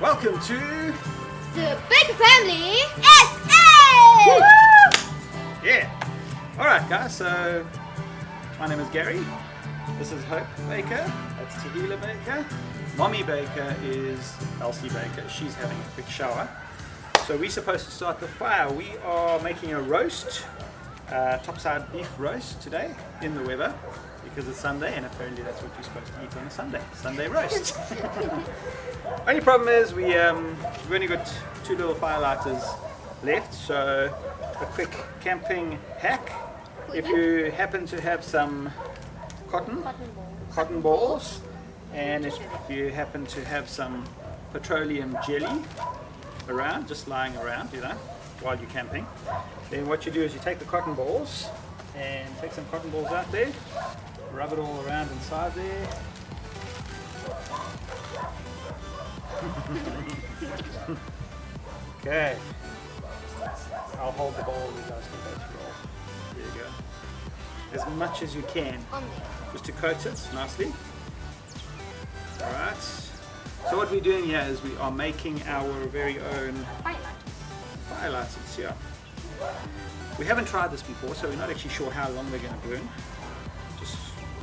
Welcome to the Baker Family SA! Yeah. Alright guys, so my name is Gary. This is Hope Baker. That's Tahila Baker. Mommy Baker is Elsie Baker. She's having a quick shower. So we're supposed to start the fire. We are making a roast, topside beef roast today in the weather because it's Sunday and apparently that's what you're supposed to eat on a Sunday. Sunday roast. Only problem is we've only got 2 little firelighters left, so a quick camping hack. If you happen to have some cotton balls, and if you happen to have some petroleum jelly around, just lying around, you know, while you're camping, then what you do is you take the cotton balls and take some cotton balls out there, rub it all around inside there. Okay, I'll hold the ball, you guys can both roll. There you go. As much as you can, just to coat it nicely. Alright, so what we're doing here is we are making our very own firelighters. Yeah. We haven't tried this before, so we're not actually sure how long they're going to burn. Just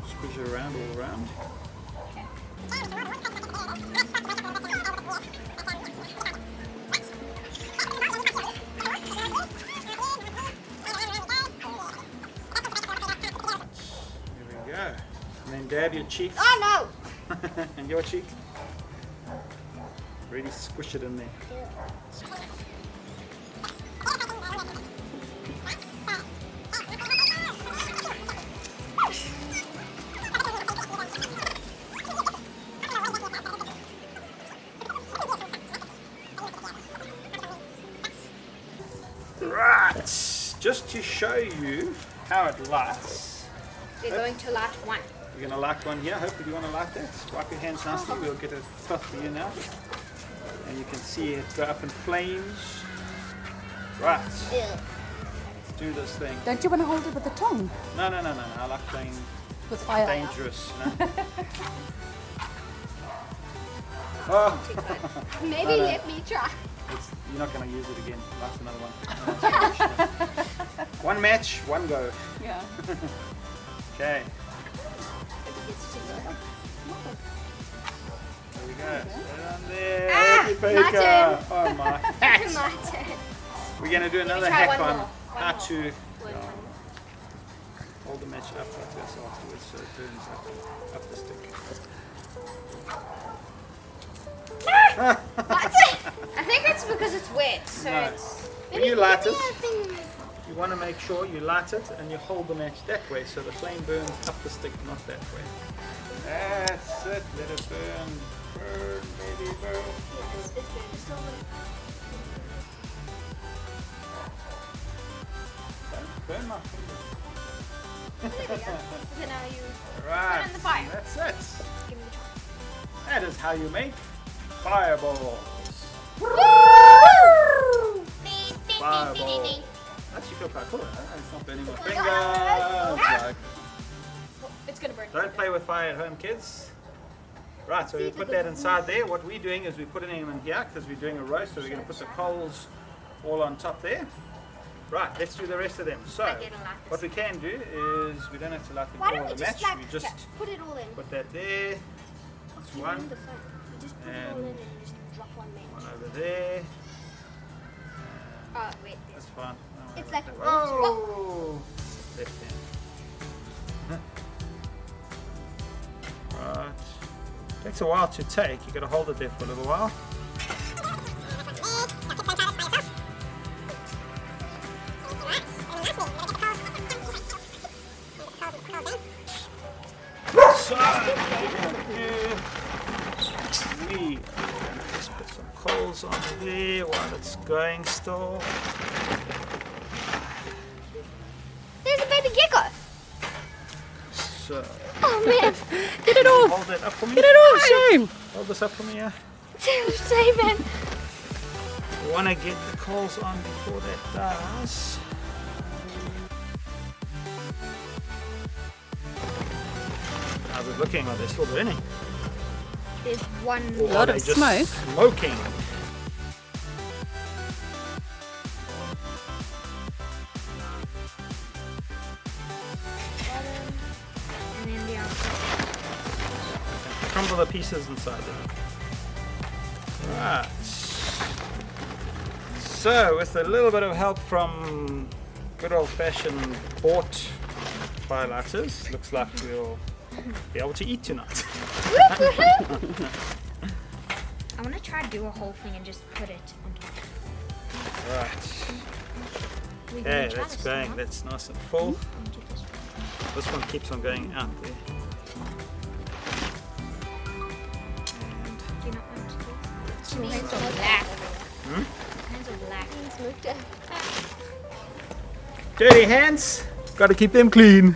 squish it around all around. And then dab your cheeks. Oh no! And your cheek. Really squish it in there. Right, just to show you how it lights. We're going to light one. We're going to light one here. Hopefully you want to light that. Wipe your hands nicely. We'll get a cloth for you now. And you can see it go up in flames. Right. Yeah. Let's do this thing. Don't you want to hold it with the tongue? No. I like playing With fire. dangerous. No? Oh. Maybe No. let me try. You're not going to use it again. Light another one. One match, one go. Yeah. Okay. There we go. Down there. Ah, Happy my Baker. turn. Oh my. My turn. We're going to do another try hack one on more. how One to more. hold the match up like this afterwards so it burns up the stick. I think it's because it's wet, so No. it's... When you light it, I think... you want to make sure you light it and you hold the match that way so the flame burns up the stick, not that way. That's it. Let it burn. Burn, baby, burn. Don't burn my fingers. There we go. So now you Right. put it in the fire. That's it. Give me the try. That is how you make fireballs. Fireball. Actually feel quite cool, huh? It's not burning my finger. It's like, It's gonna burn. don't play with fire at home, kids. Right, so we put that inside there. What we're doing is we're putting them in here because we're doing a roast, so we're going to put the coals all on top there. Right, let's do the rest of them. So, what we can do is we don't have to light them Why all don't we on the just match. like We just put it all in? put that there. That's one. You just put it all in and just drop one match. One over there. Oh wait. That's fine. No, It's like whoa! Left hand. Right. Takes a while to take. You got to hold it there for a little while. So, what we're going to do, we just put some coals on there while it's going still. There's a baby gecko. So, Oh man. Get it off! hold that up for me. Get it off, shame! Hold this up for me, yeah. David. We want to get the coals on before that does. How's it looking? Are they still burning? There's one. Or lot are of they just smoke. smoking? Bottom, and then the outside. Crumble the pieces inside there. Right. So, with a little bit of help from good old-fashioned bought firelighters, looks like we'll be able to eat tonight. I want to try to do a whole thing and just put it on top. Right. We Okay, gonna try that's this going. one, huh? That's nice and full. I'll do this one. This one keeps on going out there. And Do you not want to do let's this? Hands also- are black. Hmm? Hands are black. Dirty hands, gotta keep them clean.